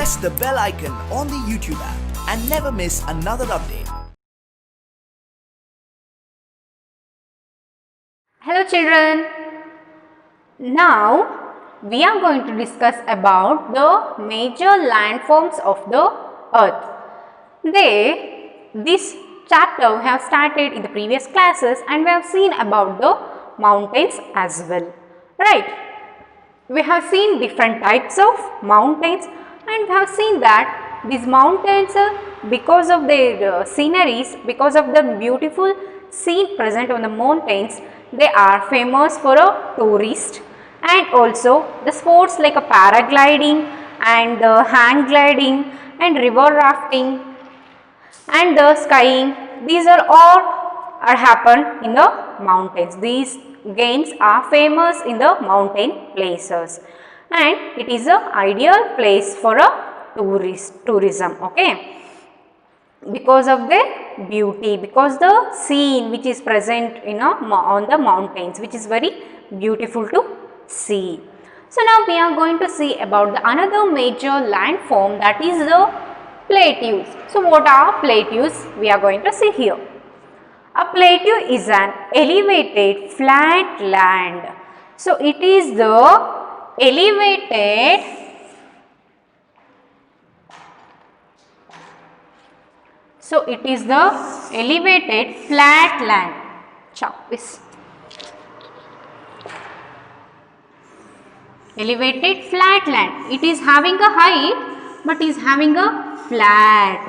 press the bell icon on the YouTube app and never miss another update. Hello children, now we are going to discuss about the major landforms of the earth. This chapter we have started in the previous classes and we have seen about the mountains as well, right? We have seen different types of mountains and we have seen that these mountains, because of their sceneries, because of the beautiful scene present on the mountains, they are famous for a tourist, and also the sports like a paragliding and hang gliding and river rafting and the skiing. These are all happen in the mountains. These games are famous in the mountain places and it is an ideal place for a tourism, okay, because of the beauty, because the scene which is present on the mountains, which is very beautiful to see. So now we are going to see about the another major landform, that is the plateaus. So what are plateaus? We are going to see here. A plateau is an elevated flat land. So it is the elevated flat land. Elevated flat land. It is having a height but is having a flat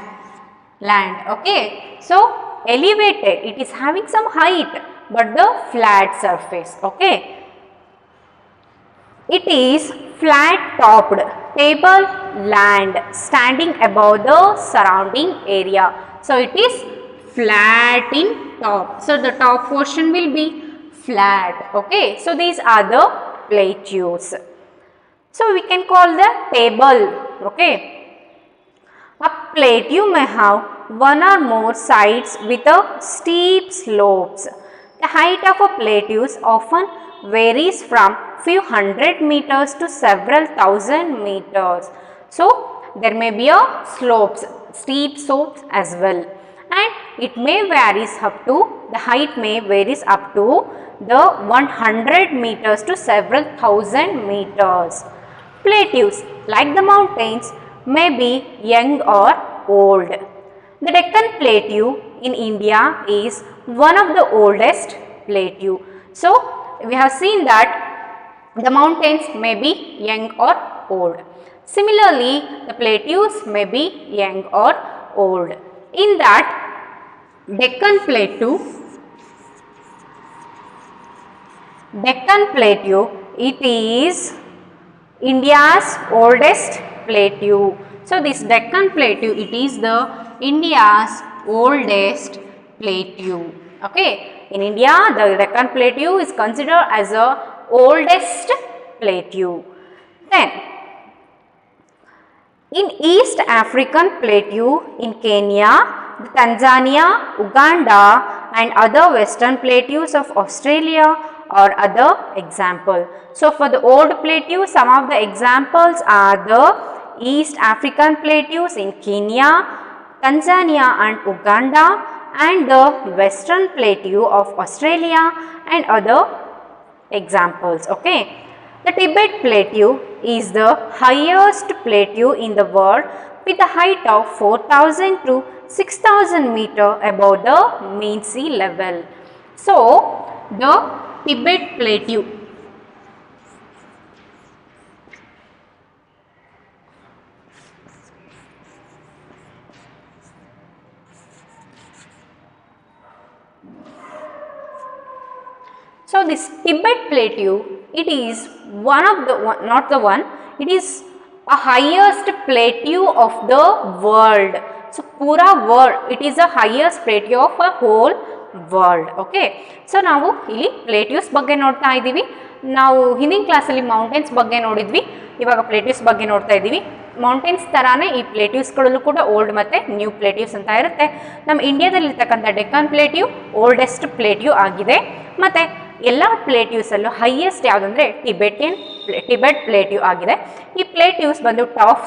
land. Okay. So elevated, it is having some height but the flat surface. Okay. It is flat topped table land standing above the surrounding area. So it is flat in top. So the top portion will be flat. Okay. So these are the plateaus. So we can call the table. Okay. A plateau may have one or more sides with a steep slopes. The height of a plateau often varies from few hundred meters to several thousand meters. So there may be a slopes, steep slopes as well, and it may varies up to, the height may varies up to the 100 meters to several thousand meters. Plateaus, like the mountains, may be young or old. The Deccan Plateau in India is one of the oldest plateau. So we have seen that the mountains may be young or old. Similarly, the plateaus may be young or old. In that Deccan Plateau, it is India's oldest plateau. So this Deccan Plateau, it is the India's oldest plateau. Okay. In India, the Deccan Plateau is considered as the oldest plateau. Then, in East African Plateau in Kenya, Tanzania, Uganda and other western plateaus of Australia are other example. So for the old plateau, some of the examples are the East African plateaus in Kenya, Tanzania and Uganda, and the western plateau of Australia and other examples. Okay. The Tibet Plateau is the highest plateau in the world with a height of 4,000 to 6,000 meter above the mean sea level. So the Tibet Plateau. So this Tibet Plateau, it is it is a highest plateau of the world. So pura world, it is the highest plateau of a whole world. Okay. So now ಇಲ್ಲಿ plateaus ಬಗ್ಗೆ ನೋಡ್ತಾ ಇದ್ದೀವಿ. ನಾವು ಹಿಂದಿನ class ಅಲ್ಲಿ mountains ಬಗ್ಗೆ ನೋಡಿದ್ವಿ, ಇವಾಗ ಪ್ಲೇಟ್ಯೂಸ್ ಬಗ್ಗೆ ನೋಡ್ತಾ ಇದ್ದೀವಿ. ಮೌಂಟೇನ್ಸ್ ತರಾನೇ ಈ ಪ್ಲೇಟ್ಯೂಸ್ಗಳಲ್ಲೂ ಕೂಡ ಓಲ್ಡ್ ಮತ್ತು ನ್ಯೂ ಪ್ಲೇಟ್ಯೂಸ್ ಅಂತ ಇರುತ್ತೆ. ನಮ್ಮ ಇಂಡಿಯಾದಲ್ಲಿರ್ತಕ್ಕಂಥ ಡೆಕ್ಕನ್ ಪ್ಲೇಟ್ಯೂ ಓಲ್ಡೆಸ್ಟ್ ಪ್ಲೇಟ್ಯೂ ಆಗಿದೆ. ಮತ್ತು ಎಲ್ಲ ಪ್ಲೇಟ್ಯೂಸಲ್ಲೂ ಹೈಯೆಸ್ಟ್ ಯಾವುದಂದರೆ ಟಿಬೆಟಿಯನ್ ಟಿಬೆಟ್ ಪ್ಲೇಟ್ಯೂ ಆಗಿದೆ. ಈ ಪ್ಲೇಟ್ಯೂಸ್ ಬಂದು ಟಾಪ್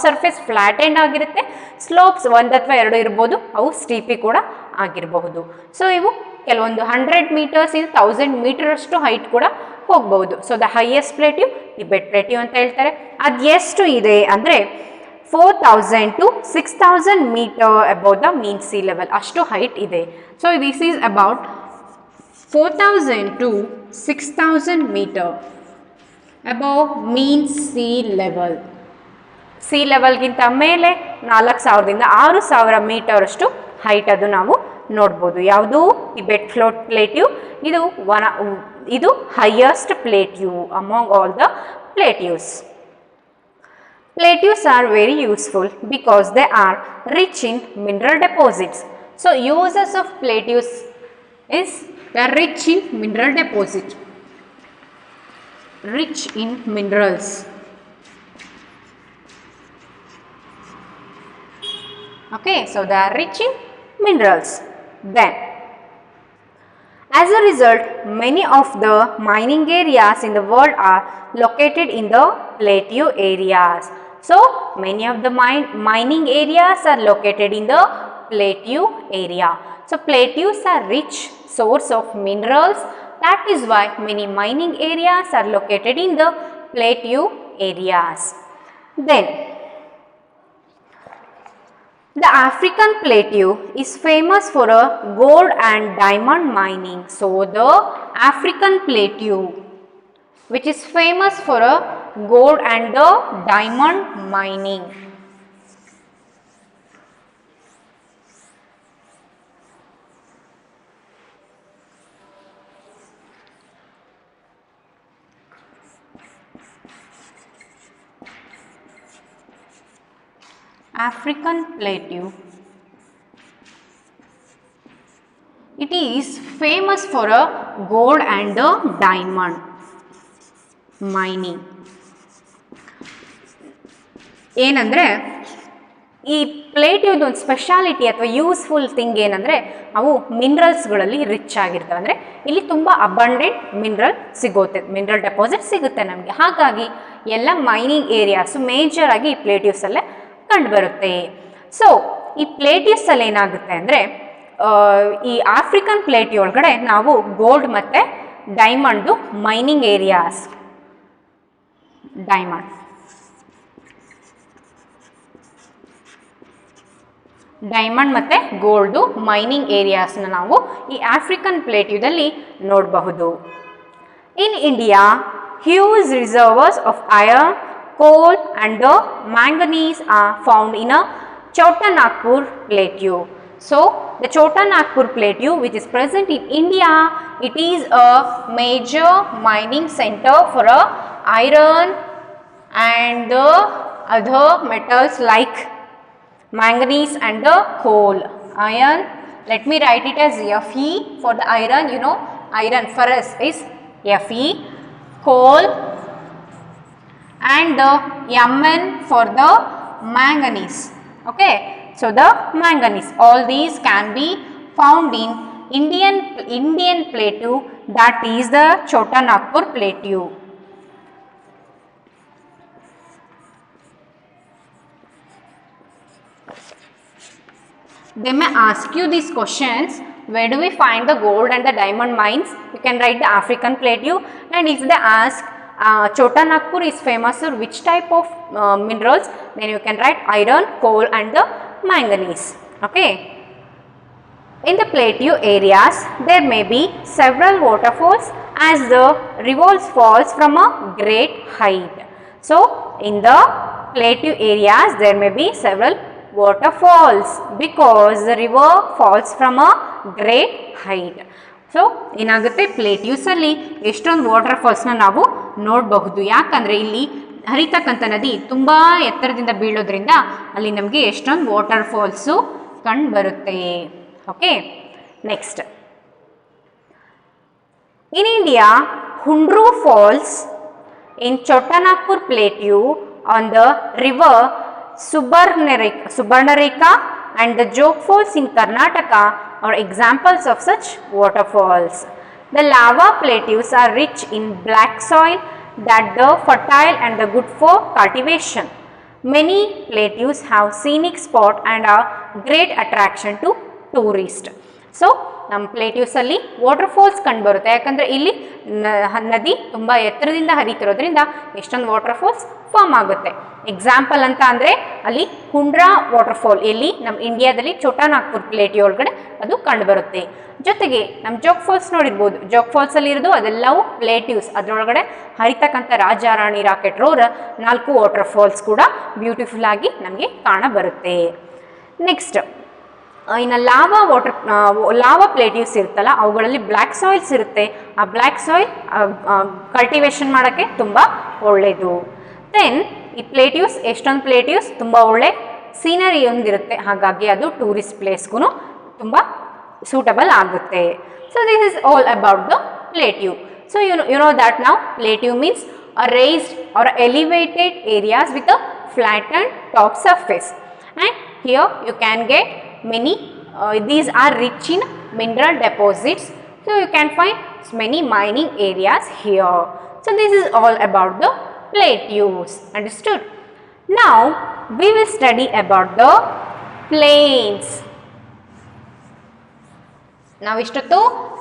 ಸರ್ಫೇಸ್ ಫ್ಲಾಟ್ ಎಂಡ್ ಆಗಿರುತ್ತೆ. ಸ್ಲೋಪ್ಸ್ 1 ಅಥವಾ 2 ಇರ್ಬೋದು, ಅವು ಸ್ಟೀಪಿ ಕೂಡ ಆಗಿರಬಹುದು. ಸೊ ಇವು ಕೆಲವೊಂದು 100 ಮೀಟರ್ಸ್ ಇಂದ 1000 ಮೀಟರ್ ಅಷ್ಟು ಹೈಟ್ ಕೂಡ ಹೋಗಬಹುದು. So the highest plateau Tibet plateau ಅಂತ ಹೇಳ್ತಾರೆ. ಅದು ಎಷ್ಟು ಇದೆ ಅಂದರೆ 4000 to 6000 metre above the mean sea level ಅಷ್ಟು ಹೈಟ್ ಇದೆ. So this is about 4000 to 6000 metre above mean sea level. Sea ಲೆವೆಲ್ಗಿಂತ ಮೇಲೆ 4000ದಿಂದ 6000 ಮೀಟರ್ ಅಷ್ಟು ಹೈಟ್ ಅದು ನಾವು ನೋಡ್ಬೋದು. ಯಾವುದು ಟಿಬೆಟ್ ಪ್ಲೇಟ್ಯೂ. ಇದು highest plateau among all the plateaus. Plateaus are very useful because they are rich in mineral deposits. So uses of plateaus is they are rich in mineral deposit, rich in minerals. Okay, so they are rich in minerals. Then as a result, many of the mining areas in the world are located in the plateau areas. So many of the mining areas are located in the plateau area. So plateaus are rich source of minerals. That is why many mining areas are located in the plateau areas. Then the African plateau is famous for a gold and diamond mining. So the African plateau, which is famous for a gold and the diamond mining. African plateau, it is famous for a gold and a diamond mining. ಏನಂದರೆ ಈ ಪ್ಲೇಟ್ಯೂದು ಒಂದು speciality ಅಥವಾ useful thing ಏನಂದರೆ ಅವು ಮಿನರಲ್ಸ್ಗಳಲ್ಲಿ rich ಆಗಿರ್ತವೆ. ಅಂದರೆ ಇಲ್ಲಿ ತುಂಬ ಅಬಂಡೆಂಟ್ ಮಿನರಲ್ ಡೆಪಾಸಿಟ್ ಸಿಗುತ್ತೆ ನಮಗೆ. ಹಾಗಾಗಿ ಎಲ್ಲ ಮೈನಿಂಗ್ ಏರಿಯಾಸು ಮೇಜರಾಗಿ ಈ ಪ್ಲೇಟ್ಯೂಸಲ್ಲೇ ಕಂಡುಬರುತ್ತೆ. ಸೊ ಈ ಪ್ಲೇಟ್ಯೂಸಲ್ಲಿ ಏನಾಗುತ್ತೆ ಅಂದರೆ ಈ ಆಫ್ರಿಕನ್ ಪ್ಲೇಟ್ಯೂ ಒಳಗಡೆ ನಾವು ಗೋಲ್ಡ್ ಮತ್ತು ಡೈಮಂಡು ಮೈನಿಂಗ್ ಏರಿಯಾಸ್, ಡೈಮಂಡ್ ಮತ್ತು ಗೋಲ್ಡು ಮೈನಿಂಗ್ ಏರಿಯಾಸ್ನ ನಾವು ಈ ಆಫ್ರಿಕನ್ ಪ್ಲೇಟ್ಯೂದಲ್ಲಿ ನೋಡಬಹುದು. In India huge reserves of iron, coal and the manganese are found in a Chota Nagpur plateau. So the Chota Nagpur plateau, which is present in India, it is a major mining center for iron and the other metals like manganese and the coal. Iron, let me write it as Fe for the iron. You know, iron for us is Fe. Coal and the Mn for the manganese. Okay, so the manganese, all these can be found in Indian plateau, that is the Chota Nagpur plateau. They may ask you these questions: where do we find the gold and the diamond mines? You can write the African plateau, and if they ask Chota Nagpur is famous for which type of minerals, then you can write iron, coal and the manganese. Okay. In the plateau areas, there may be several waterfalls as the rivers falls from a great height. So in the plateau areas, there may be several waterfalls because the river falls from a great height. So ಏನಾಗುತ್ತೆ, ಪ್ಲೇಟ್ಯೂಸಲ್ಲಿ ಎಷ್ಟೊಂದು ವಾಟರ್ಫಾಲ್ಸ್ನ ನಾವು ನೋಡಬಹುದು. ಯಾಕಂದರೆ ಇಲ್ಲಿ ಹರಿತಕ್ಕಂಥ ನದಿ ತುಂಬ ಎತ್ತರದಿಂದ ಬೀಳೋದ್ರಿಂದ ಅಲ್ಲಿ ನಮಗೆ ಎಷ್ಟೊಂದು ವಾಟರ್ಫಾಲ್ಸು ಕಂಡು ಬರುತ್ತೆ. Okay, next in India Hundru falls in Chota Nagpur plateau on the river Subarnarekha and the Jog falls in Karnataka are examples of such waterfalls. The lava plateaus are rich in black soil that the fertile and the good for cultivation. Many plateaus have scenic spot and are great attraction to tourists. So ನಮ್ಮ ಪ್ಲೇಟ್ಯೂಸಲ್ಲಿ waterfalls ಕಂಡು ಬರುತ್ತೆ, ಯಾಕಂದರೆ ಇಲ್ಲಿ ನದಿ ತುಂಬ ಎತ್ತರದಿಂದ ಹರಿತಿರೋದ್ರಿಂದ ಎಷ್ಟೊಂದು waterfalls form ಆಗುತ್ತೆ. ಎಕ್ಸಾಂಪಲ್ ಅಂತ ಅಂದರೆ ಅಲ್ಲಿ ಹುಂಡ್ರಾ ವಾಟರ್ಫಾಲ್ ಎಲ್ಲಿ ನಮ್ಮ ಇಂಡಿಯಾದಲ್ಲಿ ಛೋಟಾ ನಾಗ್ಪುರ್ ಪ್ಲೇಟ್ಯೂ ಒಳಗಡೆ ಅದು ಕಂಡು ಬರುತ್ತೆ. ಜೊತೆಗೆ ನಮ್ಮ ಜೋಗ್ ಫಾಲ್ಸ್ ನೋಡಿರ್ಬೋದು, ಜೋಗ್ ಫಾಲ್ಸಲ್ಲಿ ಇರೋದು ಅದೆಲ್ಲವೂ ಪ್ಲೇಟ್ಯೂಸ್, ಅದರೊಳಗಡೆ ಹರಿತಕ್ಕಂಥ ರಾಜ ರಾಣಿ ರಾಕೆಟ್ ರೋರ್ 4 ವಾಟರ್ಫಾಲ್ಸ್ ಕೂಡ ಬ್ಯೂಟಿಫುಲ್ ಆಗಿ ನಮಗೆ ಕಾಣಬರುತ್ತೆ. ನೆಕ್ಸ್ಟ್ ಇನ್ನು ಲಾವಾ ಪ್ಲೇಟ್ಯೂಸ್ ಇರುತ್ತಲ್ಲ ಅವುಗಳಲ್ಲಿ ಬ್ಲ್ಯಾಕ್ ಸಾಯಿಲ್ಸ್ ಇರುತ್ತೆ. ಆ ಬ್ಲ್ಯಾಕ್ ಸಾಯಿಲ್ ಕಲ್ಟಿವೇಷನ್ ಮಾಡೋಕ್ಕೆ ತುಂಬ ಒಳ್ಳೆಯದು. ದೆನ್ ಈ ಪ್ಲೇಟ್ಯೂಸ್ ಎಷ್ಟೊಂದು ಪ್ಲೇಟ್ಯೂಸ್ ತುಂಬ ಒಳ್ಳೆ ಸೀನರಿ ಹೊಂದಿರುತ್ತೆ, ಹಾಗಾಗಿ ಅದು ಟೂರಿಸ್ಟ್ ಪ್ಲೇಸ್ಗೂ ತುಂಬ ಸೂಟಬಲ್ ಆಗುತ್ತೆ. So this is all about the plateau. So you know that ನಾವು plateau means a raised or elevated areas with a flattened top surface, and here you can get many these are rich in mineral deposits, so you can find many mining areas here. So this is all about the plateaus. Understood? Now we will study about the plains. ನಾವು ಇಷ್ಟೊತ್ತು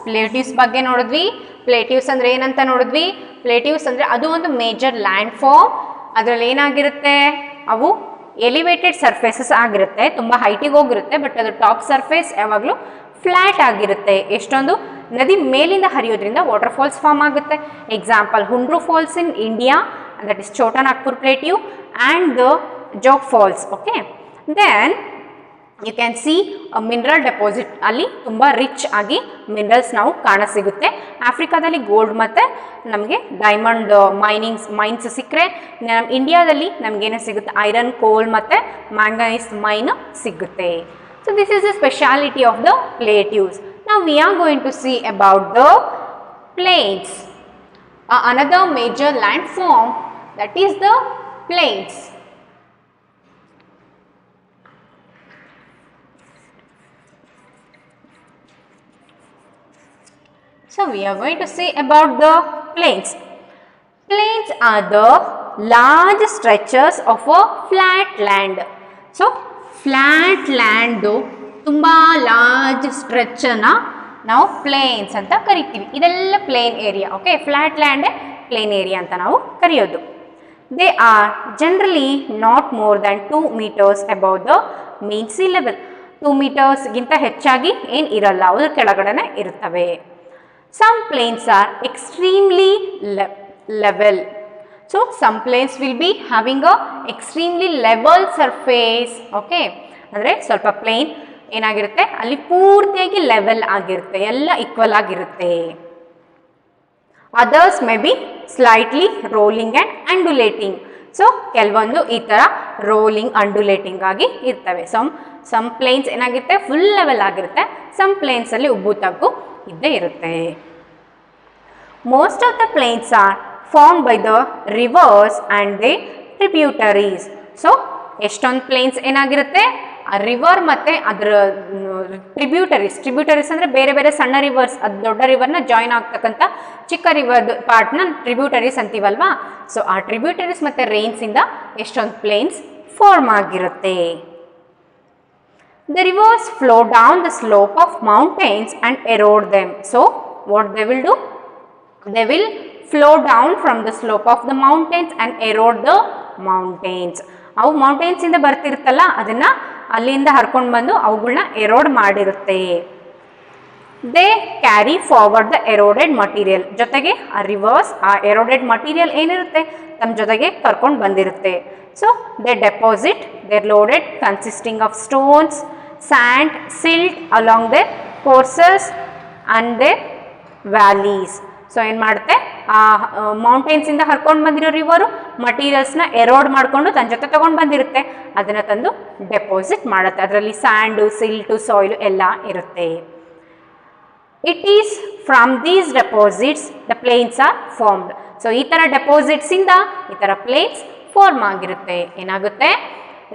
ಪ್ಲೇಟ್ಯೂಸ್ ಬಗ್ಗೆ ನೋಡಿದ್ವಿ. ಪ್ಲೇಟ್ಯೂಸ್ ಅಂದರೆ ಏನಂತ ನೋಡಿದ್ವಿ. ಪ್ಲೇಟ್ಯೂಸ್ ಅಂದರೆ ಅದು ಒಂದು ಮೇಜರ್ ಲ್ಯಾಂಡ್ ಫಾರ್ಮ್. ಅದರಲ್ಲಿ ಏನಾಗಿರುತ್ತೆ, ಅವು ಎಲಿವೇಟೆಡ್ ಸರ್ಫೇಸಸ್ ಆಗಿರುತ್ತೆ, ತುಂಬ ಹೈಟಿಗೆ ಹೋಗಿರುತ್ತೆ, ಬಟ್ ಅದು ಟಾಪ್ ಸರ್ಫೇಸ್ ಯಾವಾಗಲೂ ಫ್ಲ್ಯಾಟ್ ಆಗಿರುತ್ತೆ. ಎಷ್ಟೊಂದು ನದಿ ಮೇಲಿಂದ ಹರಿಯೋದ್ರಿಂದ ವಾಟರ್ಫಾಲ್ಸ್ ಫಾರ್ಮ್ ಆಗುತ್ತೆ. Example Hundru falls in India, that is Chota Nagpur plateau and the Jog falls. Okay, then you can see mineral deposit, ಅಲ್ಲಿ ತುಂಬ ರಿಚ್ ಆಗಿ ಮಿನರಲ್ಸ್ ನಾವು ಕಾಣಸಿಗುತ್ತೆ. ಆಫ್ರಿಕಾದಲ್ಲಿ ಗೋಲ್ಡ್ ಮತ್ತು ನಮಗೆ ಡೈಮಂಡ್ ಮೈನ್ಸ್ ಸಿಕ್ಕರೆ, ನಮ್ಮ ಇಂಡಿಯಾದಲ್ಲಿ ನಮಗೇನು ಸಿಗುತ್ತೆ, ಐರನ್, ಕೋಲ್ ಮತ್ತು ಮ್ಯಾಂಗನೀಸ್ ಮೈನ್ ಸಿಗುತ್ತೆ. So this is the speciality of the plateaus. Now we are going to see about the plains. Another major land form that is the plains. So we are going to see about the plains. Plains are the large stretches of a flat land. So flat land ತುಂಬ large ಸ್ಟ್ರೆಚನ್ನು ನಾವು plains ಅಂತ ಕರಿತೀವಿ. ಇದೆಲ್ಲ plain area. Okay, flat ಲ್ಯಾಂಡೇ plain area ಅಂತ ನಾವು ಕರೆಯೋದು. They are generally not more than 2 meters above the mean sea level. 2 metersಗಿಂತ ಹೆಚ್ಚಾಗಿ ಏನು ಇರಲ್ಲ, ಅದ್ರ ಕೆಳಗಡೆ ಇರ್ತವೆ. Some plains are extremely level. So some plains will be having a extremely level surface. Okay, ಅಂದರೆ ಸ್ವಲ್ಪ ಪ್ಲೇನ್ ಏನಾಗಿರುತ್ತೆ, ಅಲ್ಲಿ ಪೂರ್ತಿಯಾಗಿ ಲೆವೆಲ್ ಆಗಿರುತ್ತೆ, ಎಲ್ಲ ಈಕ್ವಲ್ ಆಗಿರುತ್ತೆ. Others may be slightly rolling and undulating. So ಕೆಲವೊಂದು ಈ ಥರ ರೋಲಿಂಗ್ ಅಂಡುಲೇಟಿಂಗ್ ಆಗಿ ಇರ್ತವೆ. ಸಮ್ ಪ್ಲೇನ್ಸ್ ಏನಾಗಿರುತ್ತೆ, ಫುಲ್ ಲೆವೆಲ್ ಆಗಿರುತ್ತೆ. ಸಮ್ ಪ್ಲೇನ್ಸಲ್ಲಿ ಉಬ್ಬು ತಗ್ಗು ಇದ್ದೇ ಇರುತ್ತೆ. Most of the plains are form by the rivers and their tributaries. So ಎಷ್ಟೊಂದು ಪ್ಲೇನ್ಸ್ ಏನಾಗಿರುತ್ತೆ, ಆ ರಿವರ್ ಮತ್ತು ಅದರ ಟ್ರಿಬ್ಯೂಟರೀಸ್ ಅಂದರೆ ಬೇರೆ ಬೇರೆ ಸಣ್ಣ ರಿವರ್ಸ್, ಅದು ದೊಡ್ಡ ರಿವರ್ನ ಜಾಯಿನ್ ಆಗ್ತಕ್ಕಂಥ ಚಿಕ್ಕ ರಿವರ್ ಪಾರ್ಟ್ನ ಟ್ರಿಬ್ಯೂಟರೀಸ್ ಅಂತೀವಲ್ವಾ. ಸೊ ಆ ಟ್ರಿಬ್ಯೂಟರೀಸ್ ಮತ್ತು ರೇನ್ಸಿಂದ ಎಷ್ಟೊಂದು ಪ್ಲೇನ್ಸ್ ಫಾರ್ಮ್ ಆಗಿರುತ್ತೆ. The rivers flow down the slope of mountains and erode them. So what they will do? They will flow down from the slope of the mountains and erode the mountains. ಅವು mountains ಇಂದ ಬರ್ತಿರುತ್ತಲ್ಲ, ಅದನ್ನು ಅಲ್ಲಿಂದ ಹರ್ಕೊಂಡು ಬಂದು ಅವುಗಳನ್ನ erode ಮಾಡಿರುತ್ತೆ. They carry forward the eroded material. ಜೊತೆಗೆ ಆ ರಿವರ್ಸ್ ಆ ಎರೋಡೆಡ್ ಮಟೀರಿಯಲ್ ಏನಿರುತ್ತೆ ತಮ್ಮ ಜೊತೆಗೆ ಕರ್ಕೊಂಡು ಬಂದಿರುತ್ತೆ. So they deposit their loaded consisting of stones, sand, silt along their courses and their valleys. So ಏನು ಮಾಡುತ್ತೆ, ಆ ಮೌಂಟೇನ್ಸಿಂದ ಹರ್ಕೊಂಡು ಬಂದಿರೋ ರಿವರು ಮಟೀರಿಯಲ್ಸ್ನ ಎರೋಡ್ ಮಾಡಿಕೊಂಡು ತನ್ನ ಜೊತೆ ತೊಗೊಂಡು ಬಂದಿರುತ್ತೆ, ಅದನ್ನು ತಂದು ಡೆಪಾಸಿಟ್ ಮಾಡುತ್ತೆ. ಅದರಲ್ಲಿ ಸ್ಯಾಂಡು, ಸಿಲ್ಟು, ಸಾಯಿಲು ಎಲ್ಲ ಇರುತ್ತೆ. It is from these deposits the plains are formed. So ಈ ಥರ ಡೆಪಾಸಿಟ್ಸಿಂದ ಈ ಥರ ಪ್ಲೇನ್ಸ್ ಫಾರ್ಮ್ ಆಗಿರುತ್ತೆ. ಏನಾಗುತ್ತೆ,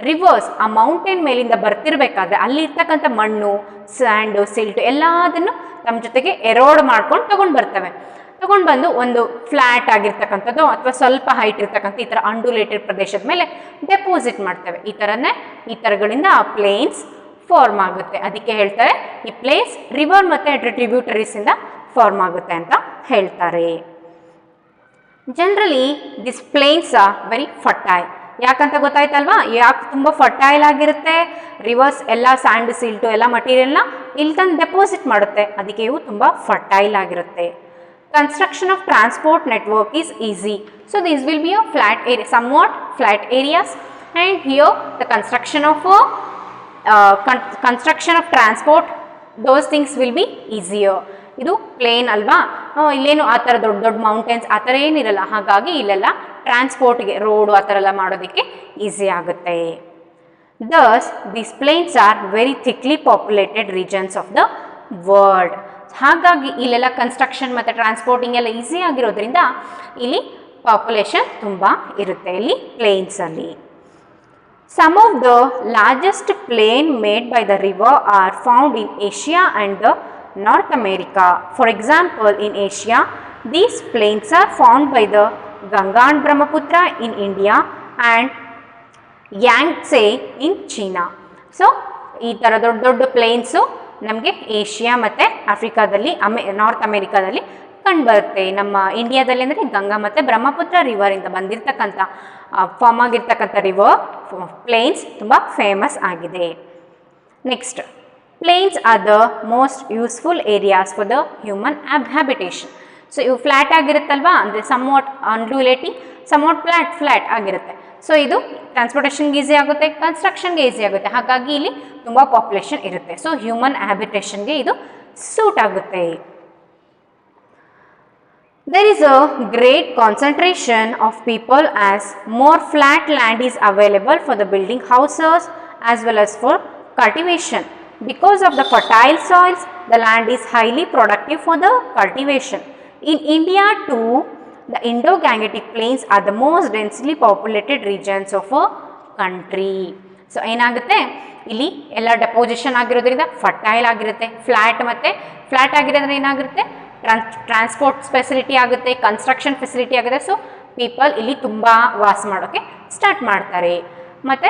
ರಿವರ್ಸ್ ಆ ಮೌಂಟೇನ್ ಮೇಲಿಂದ ಬರ್ತಿರ್ಬೇಕಾದ್ರೆ ಅಲ್ಲಿರ್ತಕ್ಕಂಥ ಮಣ್ಣು, ಸ್ಯಾಂಡು, ಸಿಲ್ಟು ಎಲ್ಲದನ್ನು ತಮ್ಮ ಜೊತೆಗೆ ಎರೋಡ್ ಮಾಡ್ಕೊಂಡು ತಗೊಂಡು ಬರ್ತವೆ. ತಗೊಂಡು ಬಂದು ಒಂದು ಫ್ಲಾಟ್ ಆಗಿರ್ತಕ್ಕಂಥದ್ದು ಅಥವಾ ಸ್ವಲ್ಪ ಹೈಟ್ ಇರ್ತಕ್ಕಂಥ ಈ ಥರ ಅಂಡುಲೇಟೆಡ್ ಪ್ರದೇಶದ ಮೇಲೆ ಡೆಪಾಸಿಟ್ ಮಾಡ್ತವೆ. ಈ ಥರಗಳಿಂದ ಆ ಪ್ಲೇನ್ಸ್ ಫಾರ್ಮ್ ಆಗುತ್ತೆ. ಅದಕ್ಕೆ ಹೇಳ್ತಾರೆ ಈ ಪ್ಲೇಸ್ ರಿವರ್ ಮತ್ತು ಟ್ರಿಬ್ಯೂಟರೀಸಿಂದ ಫಾರ್ಮ್ ಆಗುತ್ತೆ ಅಂತ ಹೇಳ್ತಾರೆ. Generally this plains are very fertile. ಯಾಕಂತ ಗೊತ್ತಾಯ್ತಲ್ವಾ, ಯಾಕೆ ತುಂಬ ಫರ್ಟೈಲ್ ಆಗಿರುತ್ತೆ? ರಿವರ್ಸ್ ಎಲ್ಲ ಸ್ಯಾಂಡ್, ಸಿಲ್ಟು ಎಲ್ಲ ಮಟೀರಿಯಲ್ನ ಇಲ್ಲಿ ತಂದು ಡೆಪಾಸಿಟ್ ಮಾಡುತ್ತೆ. ಅದಕ್ಕೆ ಇವು ತುಂಬ ಫರ್ಟೈಲ್ ಆಗಿರುತ್ತೆ. Construction of transport network is easy. So this will be a flat area, somewhat flat areas, and here the construction of transport, those things will be easier. ಇದು plane ಅಲ್ವಾ, ಇಲ್ಲೇನು ಆ ಥರ ದೊಡ್ಡ ದೊಡ್ಡ ಮೌಂಟೇನ್ಸ್ ಆ ಥರ ಏನಿರಲ್ಲ. ಹಾಗಾಗಿ ಇಲ್ಲೆಲ್ಲ ಟ್ರಾನ್ಸ್ಪೋರ್ಟ್ಗೆ ರೋಡು ಆ ಥರ ಎಲ್ಲ ಮಾಡೋದಕ್ಕೆ ಈಸಿ ಆಗುತ್ತೆ. Thus these plains are very thickly populated regions of the world. ಹಾಗಾಗಿ ಇಲ್ಲೆಲ್ಲ ಕನ್ಸ್ಟ್ರಕ್ಷನ್ ಮತ್ತು ಟ್ರಾನ್ಸ್ಪೋರ್ಟಿಂಗ್ ಎಲ್ಲ ಈಸಿ ಆಗಿರೋದ್ರಿಂದ ಇಲ್ಲಿ ಪಾಪ್ಯುಲೇಷನ್ ತುಂಬ ಇರುತ್ತೆ ಇಲ್ಲಿ ಪ್ಲೇನ್ಸಲ್ಲಿ. Some of the largest plain made by the river are found in Asia and the North America. For example, in Asia these plains are found by the Ganga and Brahmaputra in India and Yangtze in China. ಸೊ ಈ ಥರ ದೊಡ್ಡ ದೊಡ್ಡ ಪ್ಲೇನ್ಸು ನಮಗೆ Asia ಮತ್ತು ಆಫ್ರಿಕಾದಲ್ಲಿ north ಅಮೇರಿಕಾದಲ್ಲಿ ಕಂಡುಬರುತ್ತೆ. ನಮ್ಮ ಇಂಡಿಯಾದಲ್ಲಿ ಅಂದರೆ ಗಂಗಾ ಮತ್ತು ಬ್ರಹ್ಮಪುತ್ರ ರಿವರಿಂದ ಬಂದಿರತಕ್ಕಂಥ ಫಾರ್ಮ್ ಆಗಿರ್ತಕ್ಕಂಥ ರಿವರ್ ಪ್ಲೇನ್ಸ್ ತುಂಬ ಫೇಮಸ್ ಆಗಿದೆ. Next, plains are the most useful areas for the human habitation. So ಇವು ಫ್ಲ್ಯಾಟ್ ಆಗಿರುತ್ತಲ್ವಾ, ಅಂದರೆ ಸಮ್ವಾಟ್ ಅನ್ಡ್ಯುಲೇಟಿಂಗ್, ಸಮ್ವಾಟ್ ಫ್ಲ್ಯಾಟ್ ಆಗಿರುತ್ತೆ. ಸೊ ಇದು ಟ್ರಾನ್ಸ್ಪೋರ್ಟೇಷನ್ಗೆ ಈಸಿ ಆಗುತ್ತೆ, ಕನ್ಸ್ಟ್ರಕ್ಷನ್ಗೆ ಈಸಿ ಆಗುತ್ತೆ. ಹಾಗಾಗಿ ಇಲ್ಲಿ ತುಂಬ ಪಾಪ್ಯುಲೇಷನ್ ಇರುತ್ತೆ. ಸೊ ಹ್ಯೂಮನ್ ಹ್ಯಾಬಿಟೇಷನ್ಗೆ ಇದು ಸೂಟ್ ಆಗುತ್ತೆ. There is a great concentration of people as more flat land is available for the building houses as well as for cultivation. Because of the fertile soils, the land is highly productive for the cultivation. In India too, the Indo-Gangetic plains are the most densely populated regions of a country. So ಏನಾಗುತ್ತೆ, ಇಲ್ಲಿ ಎಲ್ಲ deposition ಆಗಿರೋದ್ರಿಂದ fertile ಆಗಿರುತ್ತೆ. Flat ಆಗಿರೋದ್ರೆ ಏನಾಗಿರುತ್ತೆ, transport facility ಆಗುತ್ತೆ, construction facility ಆಗುತ್ತೆ. So people ಇಲ್ಲಿ ತುಂಬ ವಾಸ ಮಾಡೋಕ್ಕೆ ಸ್ಟಾರ್ಟ್ ಮಾಡ್ತಾರೆ. ಮತ್ತು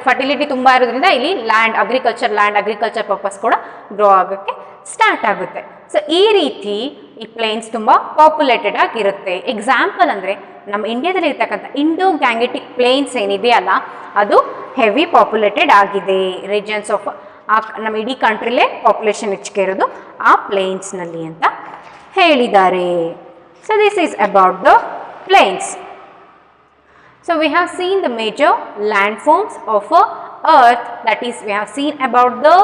ಫರ್ಟಿಲಿಟಿ ತುಂಬ ಇರೋದ್ರಿಂದ ಇಲ್ಲಿ ಅಗ್ರಿಕಲ್ಚರ್ ಪರ್ಪಸ್ ಕೂಡ ಗ್ರೋ ಆಗೋಕ್ಕೆ ಸ್ಟಾರ್ಟ್ ಆಗುತ್ತೆ. ಸೊ ಈ ರೀತಿ ಈ ಪ್ಲೇನ್ಸ್ ತುಂಬ ಪಾಪ್ಯುಲೇಟೆಡ್ ಆಗಿರುತ್ತೆ. ಎಕ್ಸಾಂಪಲ್ ಅಂದರೆ ನಮ್ಮ ಇಂಡಿಯಾದಲ್ಲಿ ಇರ್ತಕ್ಕಂಥ ಇಂಡೋ ಗ್ಯಾಂಗೆಟಿಕ್ ಪ್ಲೇನ್ಸ್ ಏನಿದೆಯಲ್ಲ, ಅದು ಹೆವಿ ಪಾಪ್ಯುಲೇಟೆಡ್ ಆಗಿದೆ. ರೀಜನ್ಸ್ ಆಫ್ ನಮ್ಮ ಇಡೀ ಕಂಟ್ರಿಲೇ ಪಾಪ್ಯುಲೇಷನ್ ಹೆಚ್ಚಿಗೆ ಇರೋದು ಆ ಪ್ಲೇನ್ಸ್ನಲ್ಲಿ ಅಂತ ಹೇಳಿದ್ದಾರೆ. So this is about the plains. So we have seen the major landforms of earth, that is we have seen about the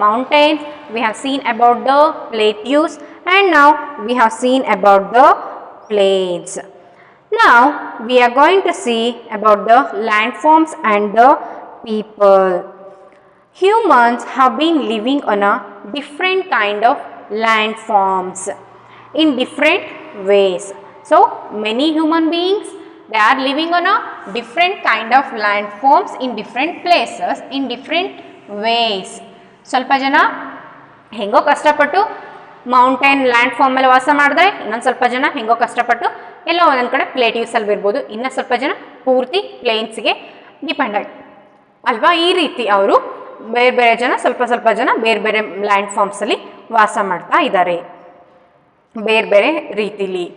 mountains, we have seen about the plateaus, and now we have seen about the plains. Now we are going to see about the landforms and the people. Humans have been living on a different kind of landforms in different ways. So many human beings, they are living on a different kind of landforms in different places in different ways. ಸ್ವಲ್ಪ ಜನ ಹೆಂಗೋ ಕಷ್ಟಪಟ್ಟು mountain ಲ್ಯಾಂಡ್ಫಾರ್ಮ್ ಮೇಲೆ ವಾಸ ಮಾಡಿದ್ರೆ, ಇನ್ನೊಂದು ಸ್ವಲ್ಪ ಜನ ಹೆಂಗೋ ಕಷ್ಟಪಟ್ಟು ಎಲ್ಲೋ ಒಂದೊಂದು ಕಡೆ ಪ್ಲೇಟ್ಯೂಸಲ್ಲಿ ಇರ್ಬೋದು, ಇನ್ನು ಸ್ವಲ್ಪ ಜನ ಪೂರ್ತಿ ಪ್ಲೇನ್ಸ್ಗೆ ಡಿಪೆಂಡ್ ಆಗಿ ಅಲ್ವಾ. ಈ ರೀತಿ ಅವರು ಬೇರೆ ಜನ ಸ್ವಲ್ಪ ಜನ ಬೇರೆ ಲ್ಯಾಂಡ್ಫಾರ್ಮ್ಸಲ್ಲಿ ವಾಸ ಮಾಡ್ತಾ ಇದ್ದಾರೆ ಬೇರೆ ರೀತಿಲಿ.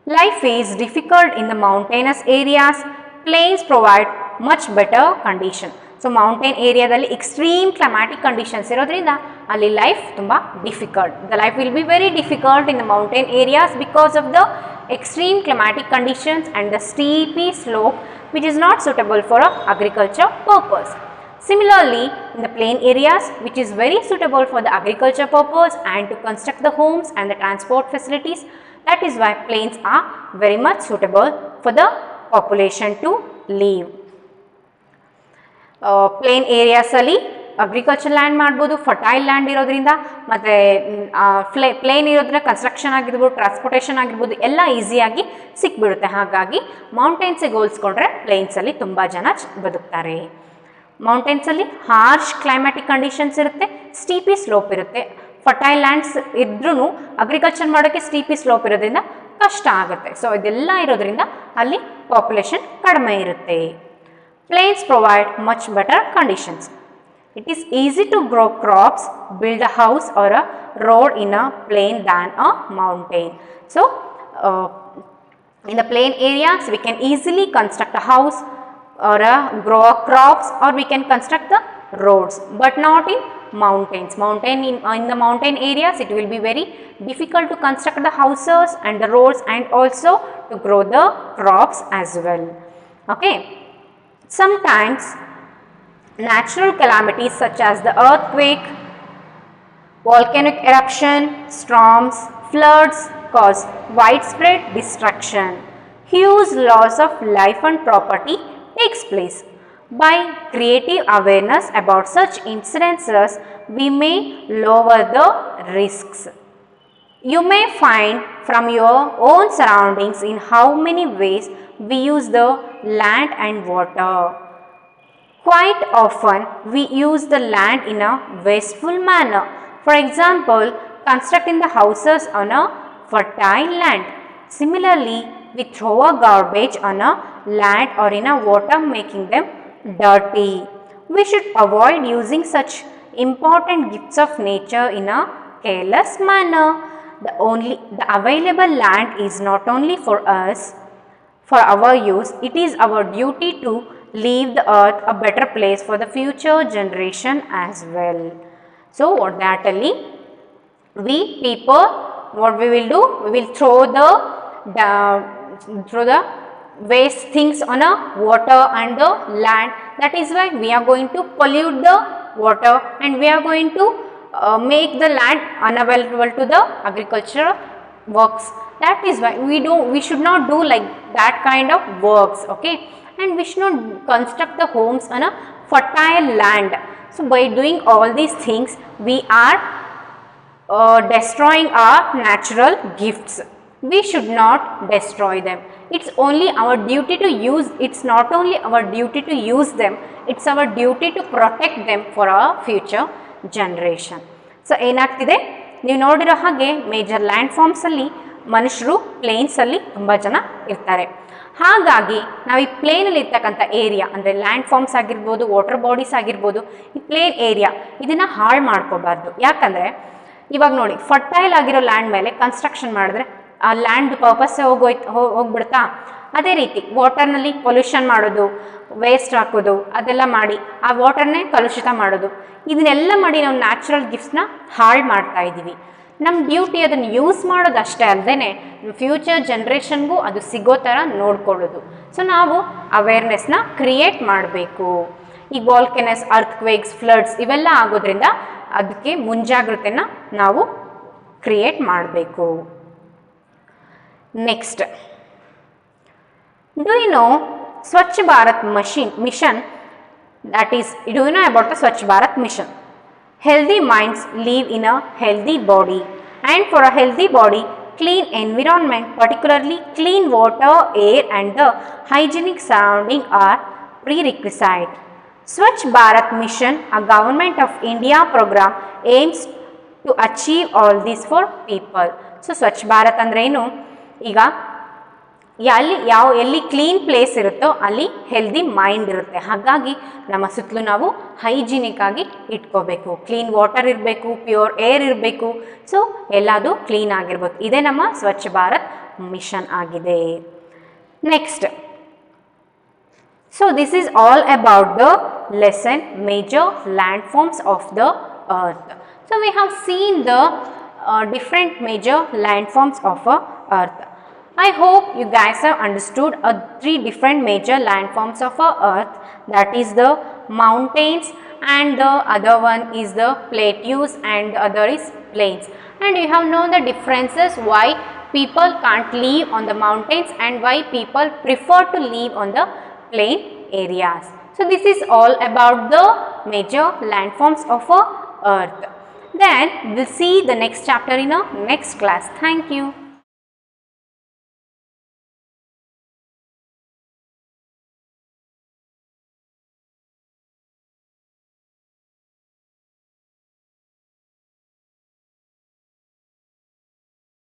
Life is difficult in the mountainous areas. Plains provide much better condition. So mountain ಏರಿಯಾದಲ್ಲಿ ಎಕ್ಸ್ಟ್ರೀಮ್ ಕ್ಲೈಮ್ಯಾಟಿಕ್ ಕಂಡೀಷನ್ಸ್ ಇರೋದ್ರಿಂದ ಅಲ್ಲಿ ಲೈಫ್ ತುಂಬ difficult. The life will be very difficult in the mountain areas because of the extreme climatic conditions and the steepy slope which is not suitable for agriculture purpose. Similarly, in the plain areas which is very suitable for the agriculture purpose and to construct the homes and the transport facilities, that is why plains are very much suitable for the population to live. Plain areas ಅಲ್ಲಿ agriculture land ಮಾಡ್ಬೋದು, fertile land ಇರೋದ್ರಿಂದ, ಮತ್ತು plane ಇರೋದ್ರಿಂದ construction ಆಗಿರ್ಬೋದು, transportation ಆಗಿರ್ಬೋದು ಎಲ್ಲ ಈಸಿಯಾಗಿ ಸಿಕ್ಬಿಡುತ್ತೆ. ಹಾಗಾಗಿ ಮೌಂಟೇನ್ಸಿಗೆ ಹೋಲಿಸ್ಕೊಂಡ್ರೆ ಪ್ಲೇನ್ಸಲ್ಲಿ ತುಂಬ ಜನ ಬದುಕ್ತಾರೆ. ಮೌಂಟೇನ್ಸಲ್ಲಿ ಹಾರ್ಶ್ ಕ್ಲೈಮ್ಯಾಟಿಕ್ ಕಂಡೀಷನ್ಸ್ ಇರುತ್ತೆ, ಸ್ಟೀಪಿ ಸ್ಲೋಪ್ ಇರುತ್ತೆ. ಫರ್ಟೈಲ್ ಲ್ಯಾಂಡ್ಸ್ ಇದ್ರೂ ಅಗ್ರಿಕಲ್ಚರ್ ಮಾಡೋಕ್ಕೆ ಸ್ಟೀಪಿ ಸ್ಲೋಪ್ ಇರೋದ್ರಿಂದ ಕಷ್ಟ ಆಗುತ್ತೆ. ಸೊ ಇದೆಲ್ಲ ಇರೋದ್ರಿಂದ ಅಲ್ಲಿ ಪಾಪ್ಯುಲೇಷನ್ ಕಡಿಮೆ ಇರುತ್ತೆ. Plains provide much better conditions. It is easy to grow crops, build a house or a road in a plain than a mountain. So, in the plain areas, we can easily construct a house or grow crops, or we can construct the roads, but not in mountains. In the mountain areas, it will be very difficult to construct the houses and the roads, and also to grow the crops as well. Okay. Sometimes natural calamities such as the earthquake, volcanic eruption, storms, floods cause widespread destruction. Huge loss of life and property takes place. By creative awareness about such incidences, we may lower the risks. You may find from your own surroundings in how many ways we use the land and water. Quite often we use the land in a wasteful manner. For example, constructing the houses on a fertile land. Similarly, we throw a garbage on a land or in a water, making them dirty. We should avoid using such important gifts of nature in a careless manner. The available land is not only for us, for our use, it is our duty to leave the earth a better place for the future generation as well. So what that telling? We people, what we will do? We will throw the waste things on a water and the land. That is why we are going to pollute the water, and we are going to make the land unavailable to the agricultural works. That is why we should not do like that kind of works. Okay, and we should not construct the homes on a fertile land. So by doing all these things, we are destroying our natural gifts. We should not destroy them. It's only our duty to use. It's not only our duty to use them, it's our duty to protect them for our future generation. So ಏನಾಗ್ತಿದೆ, ನೀವು ನೋಡಿರೋ ಹಾಗೆ major land forms ಅಲ್ಲಿ ಮನುಷ್ಯರು planes ಅಲ್ಲಿ ತುಂಬ ಜನ ಇರ್ತಾರೆ. ಹಾಗಾಗಿ ನಾವು ಈ ಪ್ಲೇನಲ್ಲಿ ಇರ್ತಕ್ಕಂಥ ಏರಿಯಾ ಅಂದರೆ ಲ್ಯಾಂಡ್ ಫಾರ್ಮ್ಸ್ ಆಗಿರ್ಬೋದು, ವಾಟರ್ ಬಾಡೀಸ್ ಆಗಿರ್ಬೋದು, ಈ ಪ್ಲೇನ್ ಏರಿಯಾ ಇದನ್ನು ಹಾಳು ಮಾಡ್ಕೋಬಾರ್ದು. ಯಾಕಂದರೆ ಇವಾಗ ನೋಡಿ, ಫರ್ಟೈಲ್ ಆಗಿರೋ ಲ್ಯಾಂಡ್ ಮೇಲೆ ಕನ್ಸ್ಟ್ರಕ್ಷನ್ ಮಾಡಿದ್ರೆ ಆ ಲ್ಯಾಂಡ್ ಪರ್ಪಸ್ಸೇ ಹೋಗ್ಬಿಡ್ತಾ. ಅದೇ ರೀತಿ ವಾಟರ್ನಲ್ಲಿ ಪೊಲ್ಯೂಷನ್ ಮಾಡೋದು, ವೇಸ್ಟ್ ಹಾಕೋದು, ಅದೆಲ್ಲ ಮಾಡಿ ಆ ವಾಟರ್ನೇ ಕಲುಷಿತ ಮಾಡೋದು, ಇದನ್ನೆಲ್ಲ ಮಾಡಿ ನಾವು ನ್ಯಾಚುರಲ್ ಗಿಫ್ಟ್ಸ್ನ ಹಾಳು ಮಾಡ್ತಾ ಇದ್ದೀವಿ. ನಮ್ಮ ಡ್ಯೂಟಿ ಅದನ್ನು ಯೂಸ್ ಮಾಡೋದು ಅಷ್ಟೇ ಅಲ್ಲದೆ ಫ್ಯೂಚರ್ ಜನ್ರೇಷನ್ಗೂ ಅದು ಸಿಗೋ ಥರ ನೋಡ್ಕೊಳ್ಳೋದು. ಸೊ ನಾವು ಅವೇರ್ನೆಸ್ನ ಕ್ರಿಯೇಟ್ ಮಾಡಬೇಕು. ಈ ವಾಲ್ಕೆನಸ್, ಅರ್ಥ್ಕ್ವೇಕ್ಸ್, ಫ್ಲಡ್ಸ್ ಇವೆಲ್ಲ ಆಗೋದ್ರಿಂದ ಅದಕ್ಕೆ ಮುಂಜಾಗ್ರತೆನ ನಾವು ಕ್ರಿಯೇಟ್ ಮಾಡಬೇಕು. Next, do you know Swachh Bharat mission? That is, do you know about the Swachh Bharat mission? Healthy minds live in a healthy body, and for a healthy body, clean environment, particularly clean water, air and the hygienic surrounding are prerequisite. Swachh Bharat mission, a government of India program, aims to achieve all this for people. So Swachh Bharat ಅಂದ್ರೆ ಏನು, ಈಗ ಎಲ್ಲಿ clean place ಇರುತ್ತೋ ಅಲ್ಲಿ healthy mind ಇರುತ್ತೆ. ಹಾಗಾಗಿ ನಮ್ಮ ಸುತ್ತಲೂ ನಾವು ಹೈಜಿನಿಕ್ ಆಗಿ ಇಟ್ಕೋಬೇಕು. ಕ್ಲೀನ್ ವಾಟರ್ ಇರಬೇಕು, ಪ್ಯೂರ್ ಏರ್ ಇರಬೇಕು. ಸೊ ಎಲ್ಲದು ಕ್ಲೀನ್ ಆಗಿರ್ಬೇಕು. ಇದೇ ನಮ್ಮ ಸ್ವಚ್ಛ ಭಾರತ್ ಮಿಷನ್ ಆಗಿದೆ. Next, so this is all about the lesson major landforms of the earth. So we have seen the different major landforms of earth. I hope you guys have understood 3 different major landforms of earth, that is the mountains, and the other one is the plateaus, and the other is plains. And you have known the differences why people can't live on the mountains and why people prefer to live on the plain areas. So this is all about the major landforms of Earth. Then we'll see the next chapter in our next class. Thank you.